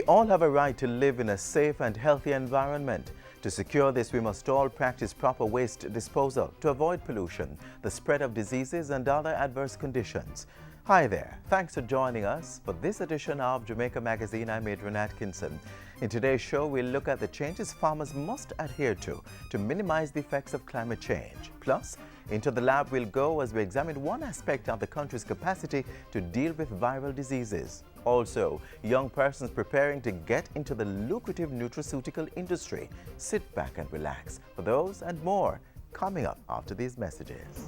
We all have a right to live in a safe and healthy environment. To secure this, we must all practice proper waste disposal to avoid pollution, the spread of diseases and other adverse conditions. Hi there, thanks for joining us for this edition of Jamaica Magazine. I'm Adrian Atkinson. In today's show, we'll look at the changes farmers must adhere to minimize the effects of climate change. Plus, into the lab we'll go as we examine one aspect of the country's capacity to deal with viral diseases. Also, young persons preparing to get into the lucrative nutraceutical industry. Sit back and relax for those and more coming up after these messages.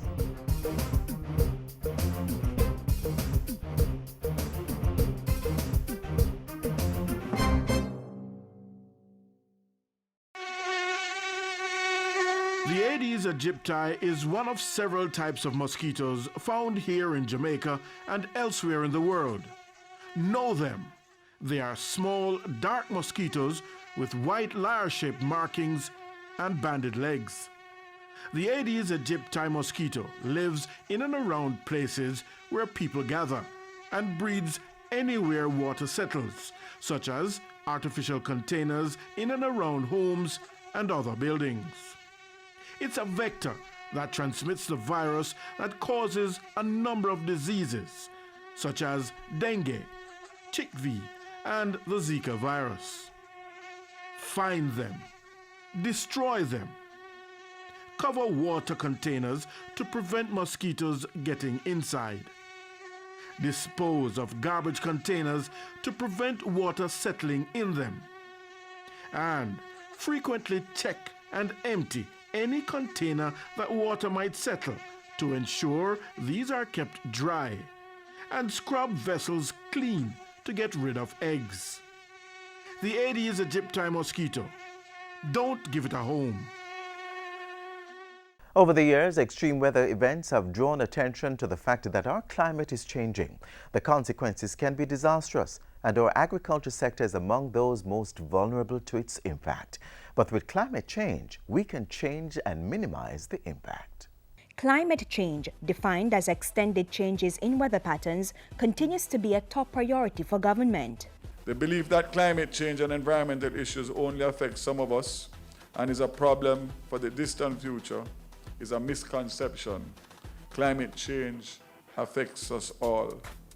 The Aedes aegypti is one of several types of mosquitoes found here in Jamaica and elsewhere in the world. Know them. They are small, dark mosquitoes with white lyre-shaped markings and banded legs. The Aedes aegypti mosquito lives in and around places where people gather and breeds anywhere water settles, such as artificial containers in and around homes and other buildings. It's a vector that transmits the virus that causes a number of diseases, such as dengue, chickpea, and the Zika virus. Find them. Destroy them. Cover water containers to prevent mosquitoes getting inside. Dispose of garbage containers to prevent water settling in them. And frequently check and empty any container that water might settle to ensure these are kept dry. And scrub vessels clean to get rid of eggs. The Aedes aegypti mosquito. Don't give it a home. Over the years, extreme weather events have drawn attention to the fact that our climate is changing. The consequences can be disastrous, and our agriculture sector is among those most vulnerable to its impact. But with climate change, we can change and minimize the impact. Climate change, defined as extended changes in weather patterns, continues to be a top priority for government. The belief that climate change and environmental issues only affect some of us and is a problem for the distant future is a misconception. Climate change affects us all.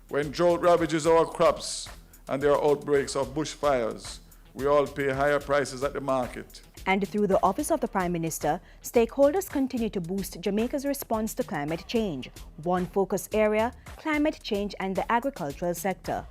When drought ravages our crops and there are outbreaks of bushfires, we all pay higher prices at the market. And through the Office of the Prime Minister, stakeholders continue to boost Jamaica's response to climate change. One focus area, climate change and the agricultural sector.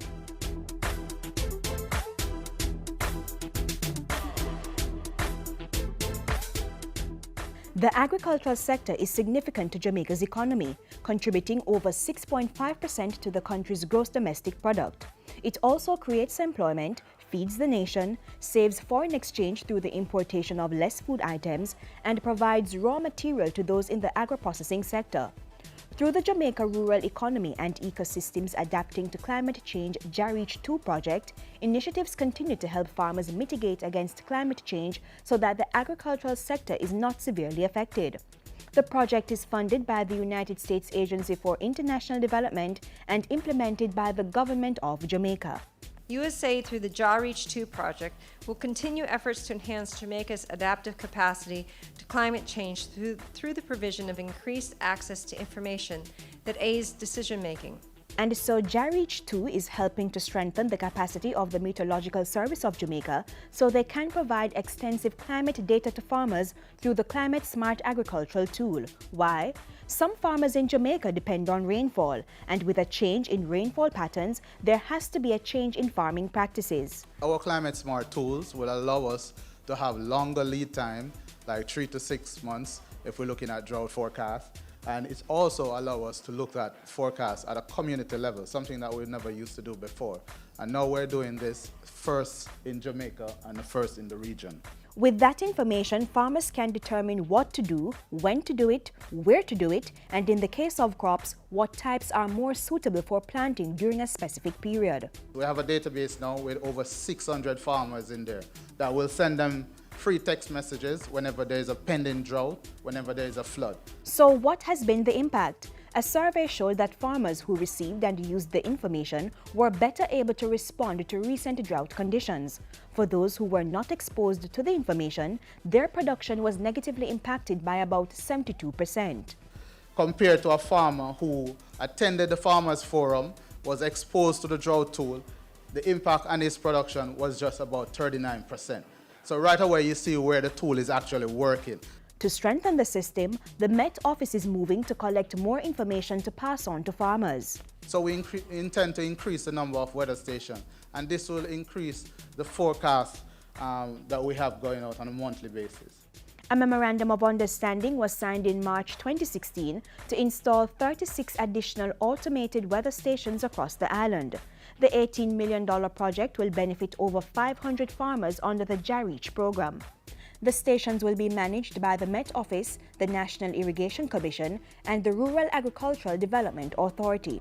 The agricultural sector is significant to Jamaica's economy, contributing over 6.5% to the country's gross domestic product. It also creates employment, feeds the nation, saves foreign exchange through the importation of less food items, and provides raw material to those in the agro-processing sector. Through the Jamaica Rural Economy and Ecosystems Adapting to Climate Change JAREACH 2 project, initiatives continue to help farmers mitigate against climate change so that the agricultural sector is not severely affected. The project is funded by the United States Agency for International Development and implemented by the Government of Jamaica. USAID, through the JAREACH 2 project, will continue efforts to enhance Jamaica's adaptive capacity to climate change through the provision of increased access to information that aids decision-making. And so JAREACH 2 is helping to strengthen the capacity of the Meteorological Service of Jamaica so they can provide extensive climate data to farmers through the Climate Smart Agricultural tool. Why? Some farmers in Jamaica depend on rainfall, and with a change in rainfall patterns, there has to be a change in farming practices. Our Climate Smart tools will allow us to have longer lead time, like 3 to 6 months if we're looking at drought forecast. And it also allows us to look at forecasts at a community level, something that we never used to do before. And now we're doing this first in Jamaica and first in the region. With that information, farmers can determine what to do, when to do it, where to do it, and in the case of crops, what types are more suitable for planting during a specific period. We have a database now with over 600 farmers in there that will send them free text messages whenever there is a pending drought, whenever there is a flood. So what has been the impact? A survey showed that farmers who received and used the information were better able to respond to recent drought conditions. For those who were not exposed to the information, their production was negatively impacted by about 72%. Compared to a farmer who attended the Farmers Forum, was exposed to the drought tool, the impact on his production was just about 39%. So right away you see where the tool is actually working. To strengthen the system, the Met Office is moving to collect more information to pass on to farmers. So we intend to increase the number of weather stations, and this will increase the forecast that we have going out on a monthly basis. A memorandum of understanding was signed in March 2016 to install 36 additional automated weather stations across the island. The $18 million project will benefit over 500 farmers under the JAREACH program. The stations will be managed by the Met Office, the National Irrigation Commission, and the Rural Agricultural Development Authority.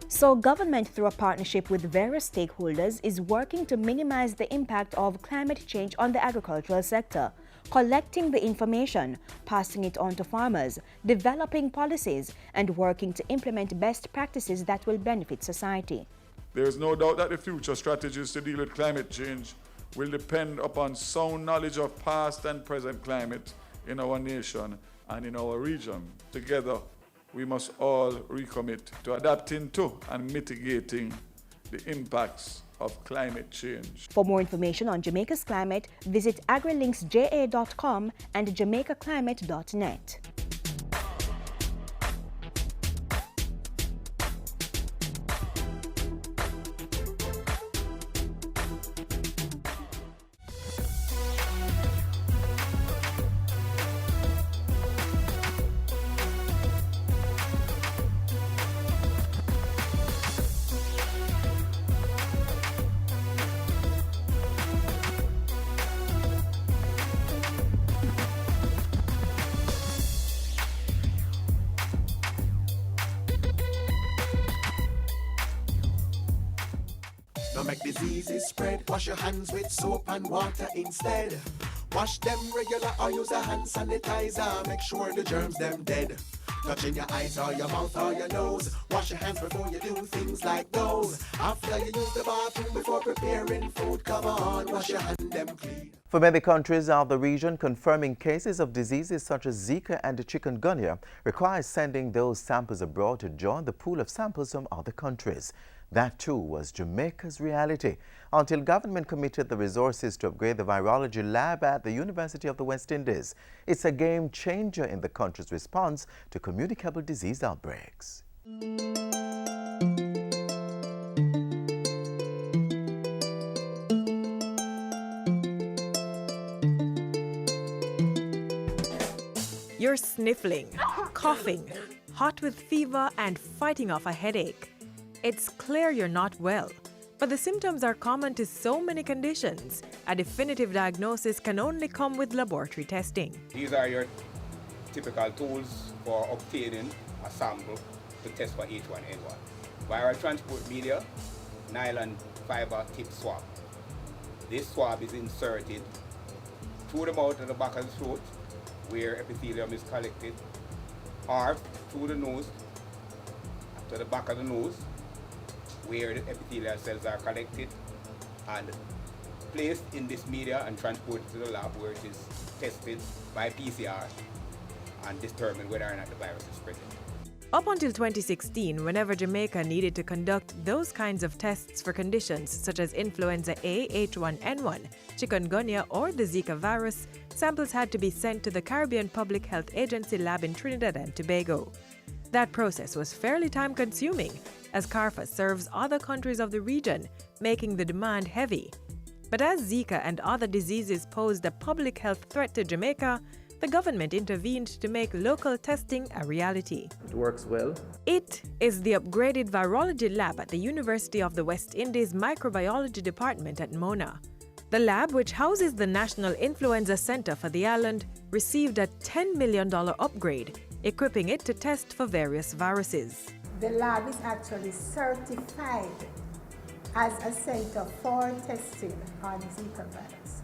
So government, through a partnership with various stakeholders, is working to minimize the impact of climate change on the agricultural sector, collecting the information, passing it on to farmers, developing policies, and working to implement best practices that will benefit society. There is no doubt that the future strategies to deal with climate change will depend upon sound knowledge of past and present climate in our nation and in our region. Together, we must all recommit to adapting to and mitigating the impacts of climate change. For more information on Jamaica's climate, visit agrilinksja.com and jamaicaclimate.net. Don't make diseases spread. Wash your hands with soap and water instead. Wash them regular or use a hand sanitizer. Make sure the germs them dead. Touching your eyes or your mouth or your nose. Wash your hands before you do things like those. After you use the bathroom before preparing food, come on, wash your hand them clean. For many countries of the region, confirming cases of diseases such as Zika and chikungunya requires sending those samples abroad to join the pool of samples from other countries. That too was Jamaica's reality until government committed the resources to upgrade the virology lab at the University of the West Indies. It's a game changer in the country's response to communicable disease outbreaks. You're sniffling, coughing, hot with fever, and fighting off a headache. It's clear you're not well, but the symptoms are common to so many conditions. A definitive diagnosis can only come with laboratory testing. These are your typical tools for obtaining a sample to test for H1N1. Viral transport media, nylon fiber tip swab. This swab is inserted through the mouth and the back of the throat, where epithelium is collected, or through the nose to the back of the nose, where the epithelial cells are collected and placed in this media and transported to the lab, where it is tested by PCR and determined whether or not the virus is spreading. Up until 2016, whenever Jamaica needed to conduct those kinds of tests for conditions such as influenza A, H1N1, chikungunya, or the Zika virus, samples had to be sent to the Caribbean Public Health Agency lab in Trinidad and Tobago. That process was fairly time-consuming, as CARFA serves other countries of the region, making the demand heavy. But as Zika and other diseases posed a public health threat to Jamaica, the government intervened to make local testing a reality. It works well. It is the upgraded virology lab at the University of the West Indies Microbiology Department at Mona. The lab, which houses the National Influenza Center for the island, received a $10 million upgrade, equipping it to test for various viruses. The lab is actually certified as a center for testing on Zika virus.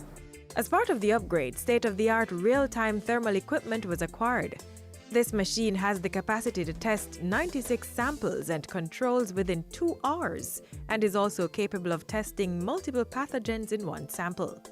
As part of the upgrade, state-of-the-art real-time thermal equipment was acquired. This machine has the capacity to test 96 samples and controls within 2 hours and is also capable of testing multiple pathogens in one sample.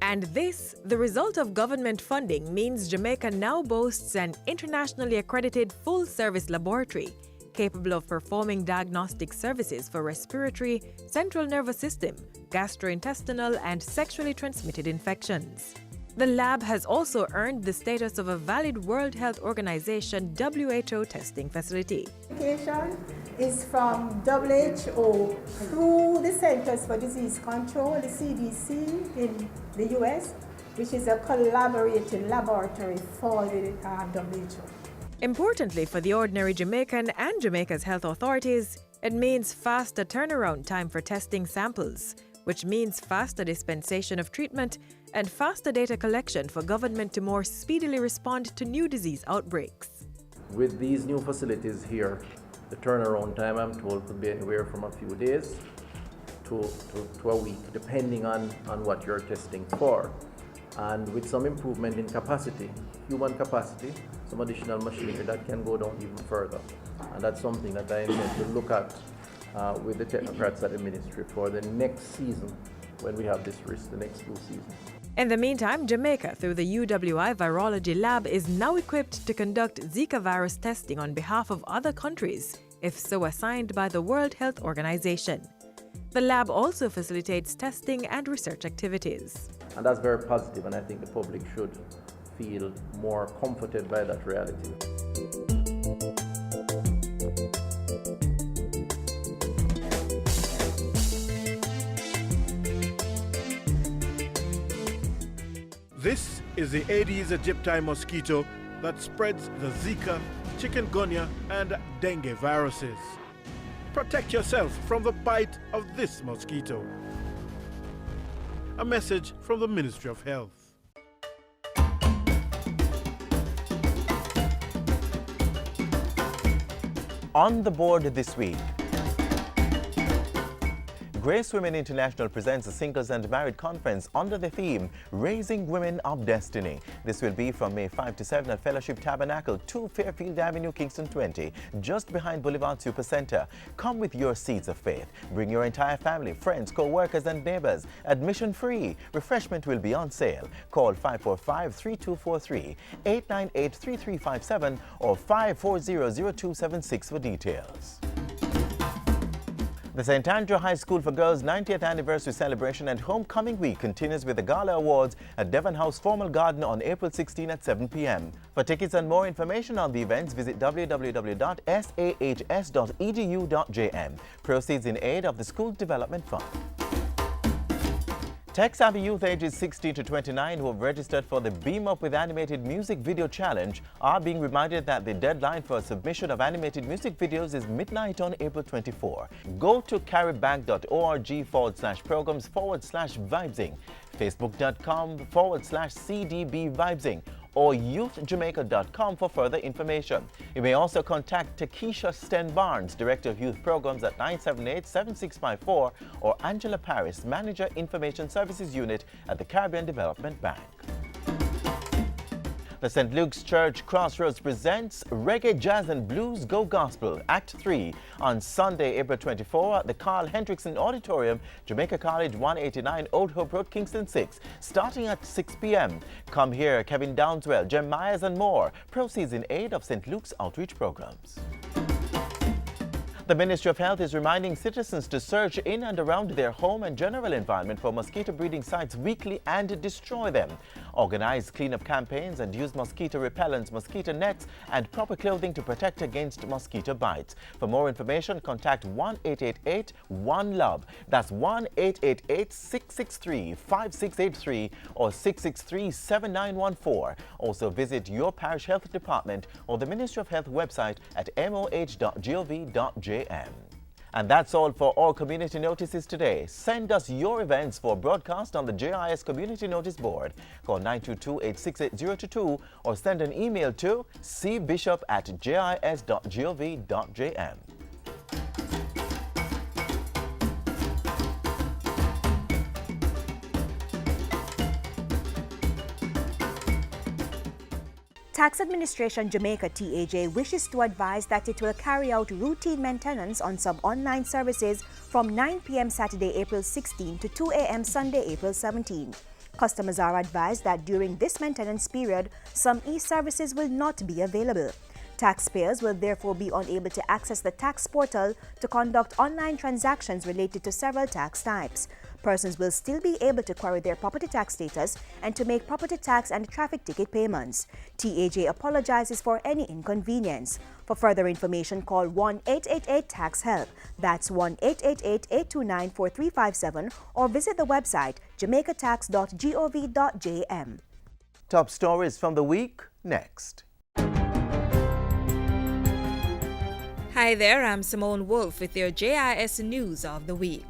And this, the result of government funding, means Jamaica now boasts an internationally accredited full-service laboratory capable of performing diagnostic services for respiratory, central nervous system, gastrointestinal, and sexually transmitted infections. The lab has also earned the status of a valid World Health Organization WHO testing facility. Certification is from WHO through the Centers for Disease Control, the CDC in the US, which is a collaborating laboratory for the WHO. Importantly for the ordinary Jamaican and Jamaica's health authorities, it means faster turnaround time for testing samples, which means faster dispensation of treatment and faster data collection for government to more speedily respond to new disease outbreaks. With these new facilities here, the turnaround time, I'm told, could be anywhere from a few days to a week, depending on what you're testing for. And with some improvement in capacity, human capacity, some additional machinery that can go down even further. And that's something that I intend to look at with the technocrats at the ministry for the next season when we have this risk, the next 2 seasons. In the meantime, Jamaica, through the UWI Virology Lab, is now equipped to conduct Zika virus testing on behalf of other countries, if so assigned by the World Health Organization. The lab also facilitates testing and research activities. And that's very positive, and I think the public should feel more comforted by that reality. This is the Aedes aegypti mosquito that spreads the Zika, chikungunya, and dengue viruses. Protect yourself from the bite of this mosquito. A message from the Ministry of Health. On the board this week, Grace Women International presents a Singles and Married Conference under the theme Raising Women of Destiny. This will be from May 5 to 7 at Fellowship Tabernacle, 2 Fairfield Avenue, Kingston 20, just behind Boulevard Supercenter. Come with your seeds of faith. Bring your entire family, friends, co-workers and neighbors. Admission free. Refreshment will be on sale. Call 545-3243, 898-3357 or 540-0276 for details. The St. Andrew High School for Girls 90th Anniversary Celebration and Homecoming Week continues with the Gala Awards at Devon House Formal Garden on April 16 at 7 p.m. For tickets and more information on the events, visit www.sahs.edu.jm. Proceeds in aid of the School Development Fund. Tech-savvy youth ages 16 to 29 who have registered for the Beam Up with Animated Music Video Challenge are being reminded that the deadline for submission of animated music videos is midnight on April 24. Go to caribbank.org/programs/vibesing, facebook.com/CDB-vibesing, or youthjamaica.com for further information. You may also contact Takesha Sten-Barnes, Director of Youth Programs at 978-7654, or Angela Paris, Manager Information Services Unit at the Caribbean Development Bank. The St. Luke's Church Crossroads presents Reggae, Jazz and Blues Go Gospel, Act 3, on Sunday, April 24 at the Carl Hendrickson Auditorium, Jamaica College, 189 Old Hope Road, Kingston 6, starting at 6 p.m. Come hear Kevin Downswell, Jem Myers and more. Proceeds in aid of St. Luke's outreach programs. The Ministry of Health is reminding citizens to search in and around their home and general environment for mosquito breeding sites weekly and destroy them. Organize cleanup campaigns and use mosquito repellents, mosquito nets, and proper clothing to protect against mosquito bites. For more information, contact 1-888-1-LOVE. That's 1-888-663-5683 or 663-7914. Also visit your parish health department or the Ministry of Health website at moh.gov.jm. And that's all for all community notices today. Send us your events for broadcast on the JIS Community Notice Board. Call 922-868-022 or send an email to cbishop@jis.gov.jm. Tax Administration Jamaica TAJ wishes to advise that it will carry out routine maintenance on some online services from 9 p.m. Saturday, April 16 to 2 a.m. Sunday, April 17. Customers are advised that during this maintenance period, some e-services will not be available. Taxpayers will therefore be unable to access the tax portal to conduct online transactions related to several tax types. Persons will still be able to query their property tax status and to make property tax and traffic ticket payments. TAJ apologizes for any inconvenience. For further information, call 1-888-TAX-HELP. That's 1-888-829-4357 or visit the website jamaicatax.gov.jm. Top stories from the week next. Hi there, I'm Simone Wolf with your JIS News of the Week.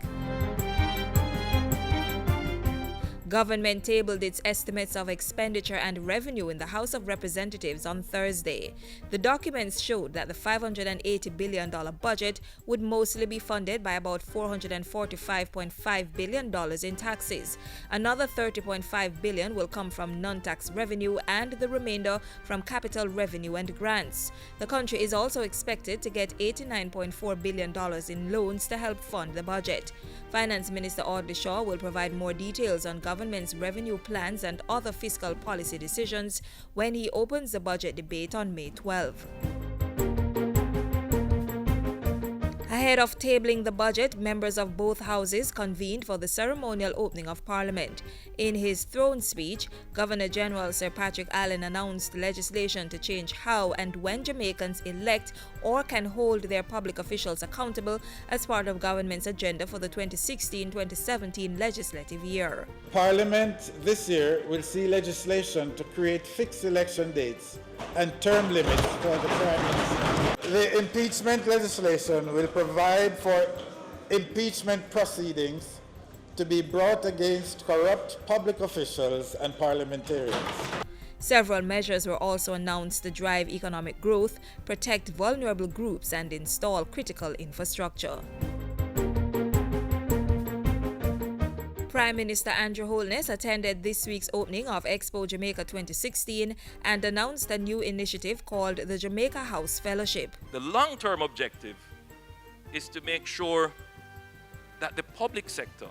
Government tabled its estimates of expenditure and revenue in the House of Representatives on Thursday. The documents showed that the $580 billion budget would mostly be funded by about $445.5 billion in taxes. Another $30.5 billion will come from non-tax revenue and the remainder from capital revenue and grants. The country is also expected to get $89.4 billion in loans to help fund the budget. Finance Minister Audley Shaw will provide more details on government's revenue plans and other fiscal policy decisions when he opens the budget debate on May 12. Ahead of tabling the budget, members of both houses convened for the ceremonial opening of Parliament. In his throne speech, Governor-General Sir Patrick Allen announced legislation to change how and when Jamaicans elect or can hold their public officials accountable as part of government's agenda for the 2016-2017 legislative year. Parliament this year will see legislation to create fixed election dates and term limits for the Prime Minister. The impeachment legislation will provide for impeachment proceedings to be brought against corrupt public officials and parliamentarians. Several measures were also announced to drive economic growth, protect vulnerable groups, and install critical infrastructure. Prime Minister Andrew Holness attended this week's opening of Expo Jamaica 2016 and announced a new initiative called the Jamaica House Fellowship. The long-term objective is to make sure that the public sector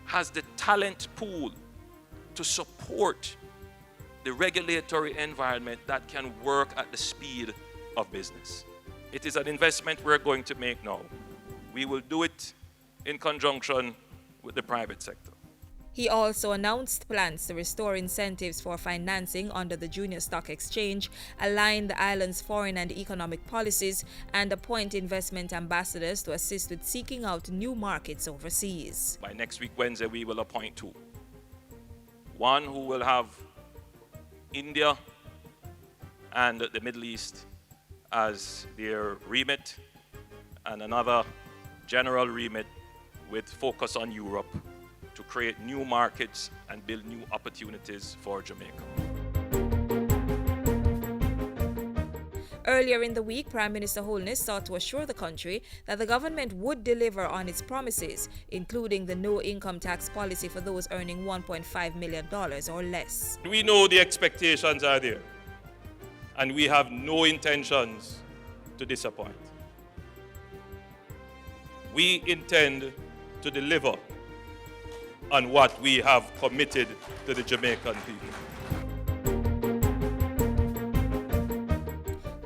has the talent pool to support the regulatory environment that can work at the speed of business. It is an investment we're going to make now. We will do it in conjunction with the private sector. He also announced plans to restore incentives for financing under the Junior Stock Exchange, align the island's foreign and economic policies, and appoint investment ambassadors to assist with seeking out new markets overseas. By next week, Wednesday, we will appoint two. One who will have India and the Middle East as their remit, and another general remit with focus on Europe to create new markets and build new opportunities for Jamaica. Earlier in the week, Prime Minister Holness sought to assure the country that the government would deliver on its promises, including the no income tax policy for those earning $1.5 million or less. We know the expectations are there, and we have no intentions to disappoint. We intend to deliver on what we have committed to the Jamaican people.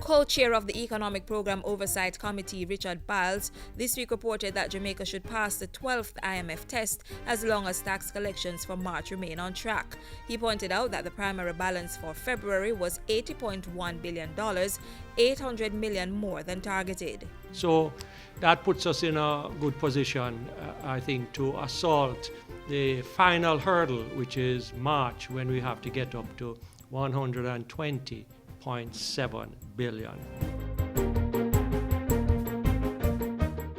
Co-chair of the Economic Program Oversight Committee, Richard Biles, this week reported that Jamaica should pass the 12th IMF test as long as tax collections for March remain on track. He pointed out that the primary balance for February was $80.1 billion, $800 million more than targeted. So that puts us in a good position, I think, to assault the final hurdle, which is March, when we have to get up to $120.7 billion.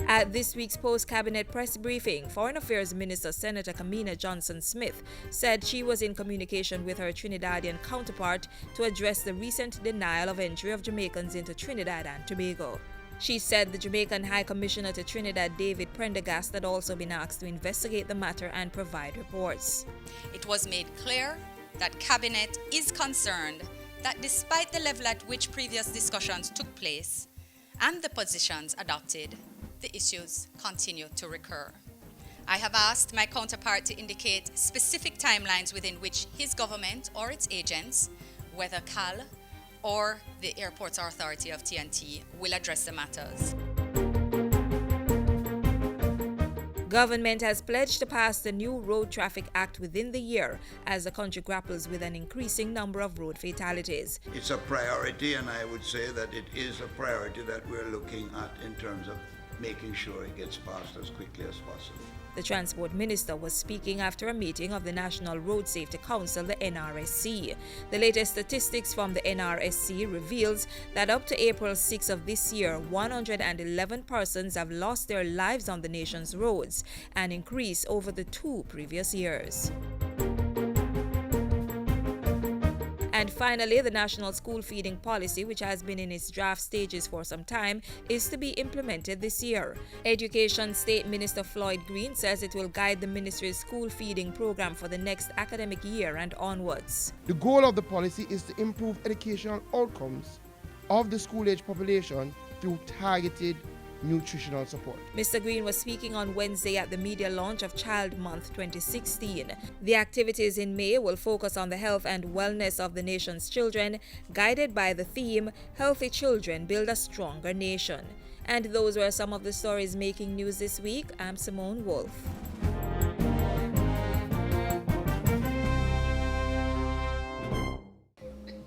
At this week's post-cabinet press briefing, Foreign Affairs Minister Senator Kamina Johnson-Smith said she was in communication with her Trinidadian counterpart to address the recent denial of entry of Jamaicans into Trinidad and Tobago. She said the Jamaican High Commissioner to Trinidad, David Prendergast, had also been asked to investigate the matter and provide reports. It was made clear that Cabinet is concerned that despite the level at which previous discussions took place and the positions adopted, the issues continue to recur. I have asked my counterpart to indicate specific timelines within which his government or its agents, whether CAL or the Airports Authority of TNT, will address the matters. Government has pledged to pass the new Road Traffic Act within the year as the country grapples with an increasing number of road fatalities. It's a priority, and I would say that it is a priority that we're looking at in terms of making sure it gets passed as quickly as possible. The Transport Minister was speaking after a meeting of the National Road Safety Council, the NRSC. The latest statistics from the NRSC reveals that up to April 6 of this year, 111 persons have lost their lives on the nation's roads, an increase over the 2 previous years. And finally, the National School Feeding Policy, which has been in its draft stages for some time, is to be implemented this year. Education State Minister Floyd Green says it will guide the ministry's school feeding program for the next academic year and onwards. The goal of the policy is to improve educational outcomes of the school-age population through targeted nutritional support. Mr. Green was speaking on Wednesday at the media launch of Child Month 2016. The activities in May will focus on the health and wellness of the nation's children, guided by the theme, Healthy Children Build a Stronger Nation. And those were some of the stories making news this week. I'm Simone Wolf.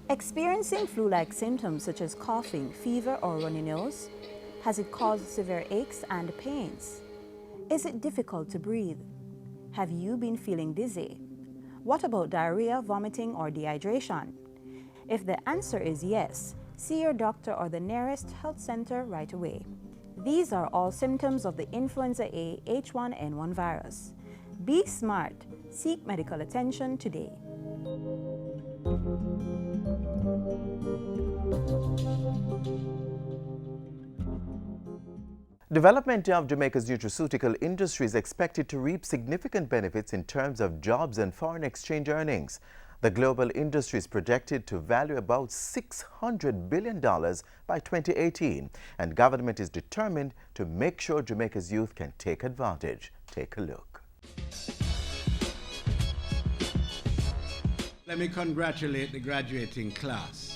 Experiencing flu-like symptoms such as coughing, fever, or runny nose? Has it caused severe aches and pains? Is it difficult to breathe? Have you been feeling dizzy? What about diarrhea, vomiting, or dehydration? If the answer is yes, see your doctor or the nearest health center right away. These are all symptoms of the influenza A H1N1 virus. Be smart. Seek medical attention today. Development of Jamaica's nutraceutical industry is expected to reap significant benefits in terms of jobs and foreign exchange earnings. The global industry is projected to value about $600 billion by 2018, and government is determined to make sure Jamaica's youth can take advantage. Take a look. Let me congratulate the graduating class.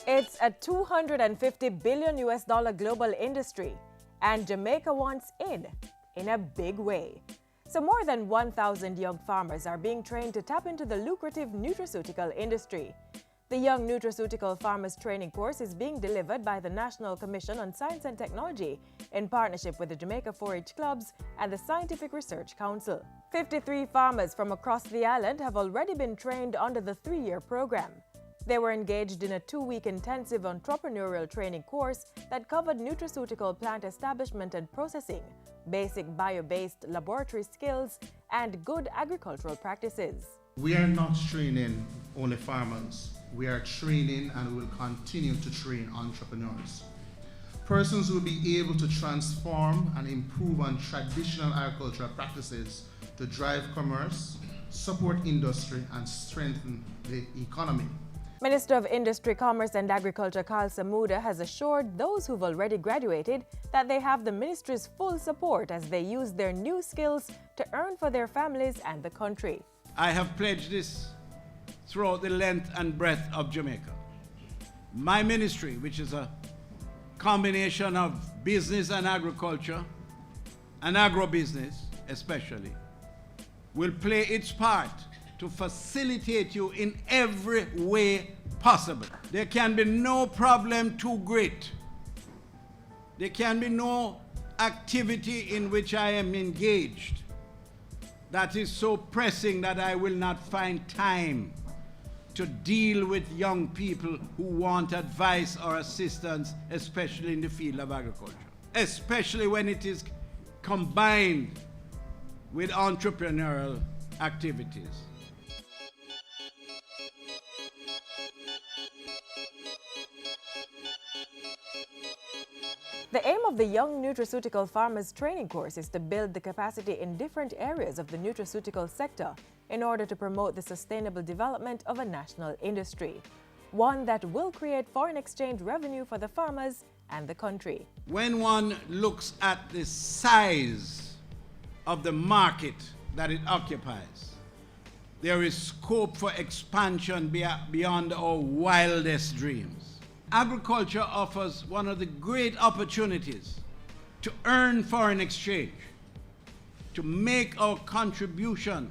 It's a $250 billion global industry, and Jamaica wants in a big way. So more than 1,000 young farmers are being trained to tap into the lucrative nutraceutical industry. The Young Nutraceutical Farmers Training Course is being delivered by the National Commission on Science and Technology in partnership with the Jamaica 4-H Clubs and the Scientific Research Council. 53 farmers from across the island have already been trained under the 3-year program. They were engaged in a 2-week intensive entrepreneurial training course that covered nutraceutical plant establishment and processing, basic bio-based laboratory skills, and good agricultural practices. We are not training only farmers. We are training and will continue to train entrepreneurs. Persons will be able to transform and improve on traditional agricultural practices to drive commerce, support industry, and strengthen the economy. Minister of Industry, Commerce and Agriculture Carl Samuda has assured those who've already graduated that they have the ministry's full support as they use their new skills to earn for their families and the country. I have pledged this throughout the length and breadth of Jamaica. My ministry, which is a combination of business and agriculture, and agribusiness especially, will play its part to facilitate you in every way possible. There can be no problem too great. There can be no activity in which I am engaged that is so pressing that I will not find time to deal with young people who want advice or assistance, especially in the field of agriculture, especially when it is combined with entrepreneurial activities. The aim of the Young Nutraceutical Farmers Training Course is to build the capacity in different areas of the nutraceutical sector in order to promote the sustainable development of a national industry, one that will create foreign exchange revenue for the farmers and the country. When one looks at the size of the market that it occupies, there is scope for expansion beyond our wildest dreams. Agriculture offers one of the great opportunities to earn foreign exchange, to make our contribution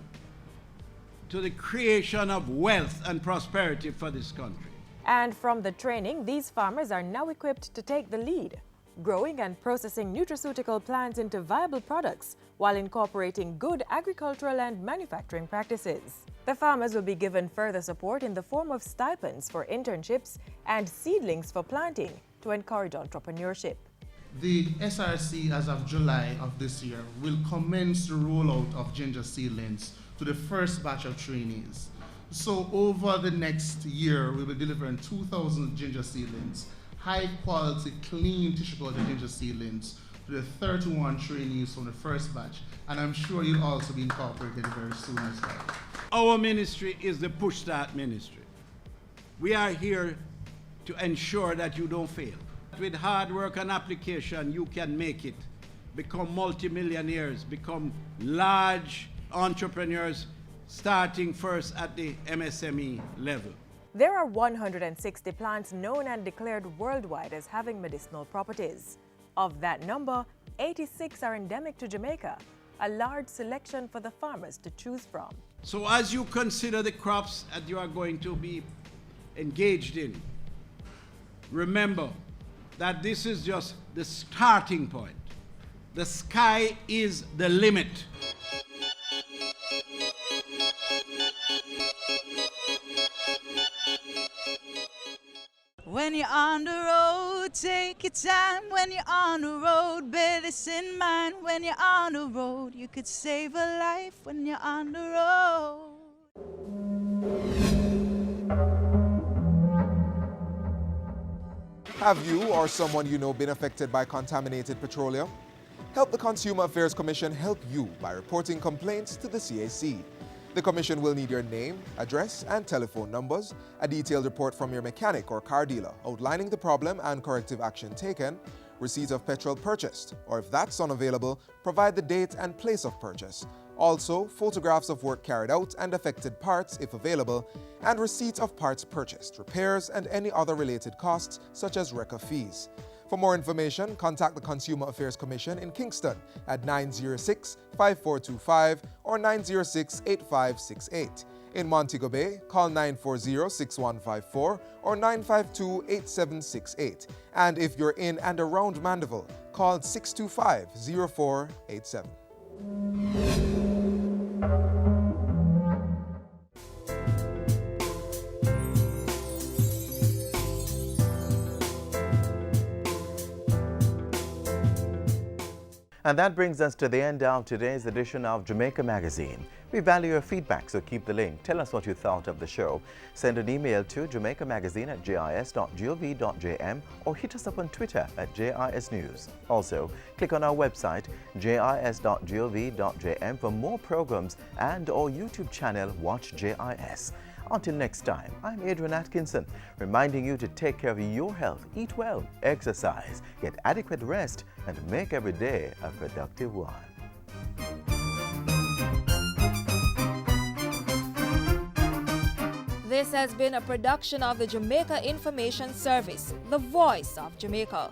to the creation of wealth and prosperity for this country. And from the training, these farmers are now equipped to take the lead, growing and processing nutraceutical plants into viable products while incorporating good agricultural and manufacturing practices. The farmers will be given further support in the form of stipends for internships and seedlings for planting to encourage entrepreneurship. The SRC, as of July of this year, will commence the rollout of ginger seedlings to the first batch of trainees. So over the next year, we will be delivering 2,000 ginger seedlings, high quality, clean tissue culture ginger seedlings to the 31 trainees from the first batch. And I'm sure you'll also be incorporated very soon as well. Our ministry is the Push Start ministry. We are here to ensure that you don't fail. With hard work and application, you can make it. Become multimillionaires, become large entrepreneurs, starting first at the MSME level. There are 160 plants known and declared worldwide as having medicinal properties. Of that number, 86 are endemic to Jamaica, a large selection for the farmers to choose from. So as you consider the crops that you are going to be engaged in, remember that this is just the starting point. The sky is the limit. When you're on the road, take your time. When you're on the road, bear this in mind. When you're on the road, you could save a life when you're on the road. Have you or someone you know been affected by contaminated petroleum? Help the Consumer Affairs Commission help you by reporting complaints to the CAC. The Commission will need your name, address, and telephone numbers, a detailed report from your mechanic or car dealer outlining the problem and corrective action taken, receipt of petrol purchased, or if that's unavailable, provide the date and place of purchase. Also, photographs of work carried out and affected parts, if available, and receipt of parts purchased, repairs, and any other related costs, such as wrecker fees. For more information, contact the Consumer Affairs Commission in Kingston at 906-5425 or 906-8568. In Montego Bay, call 940-6154 or 952-8768. And if you're in and around Mandeville, call 625-0487. And that brings us to the end of today's edition of Jamaica Magazine. We value your feedback, so keep the link. Tell us what you thought of the show. Send an email to jamaicamagazine@jis.gov.jm or hit us up on Twitter @JISnews. Also, click on our website, jis.gov.jm, for more programs and our YouTube channel, Watch JIS. Until next time, I'm Adrian Atkinson, reminding you to take care of your health, eat well, exercise, get adequate rest, and make every day a productive one. This has been a production of the Jamaica Information Service, the voice of Jamaica.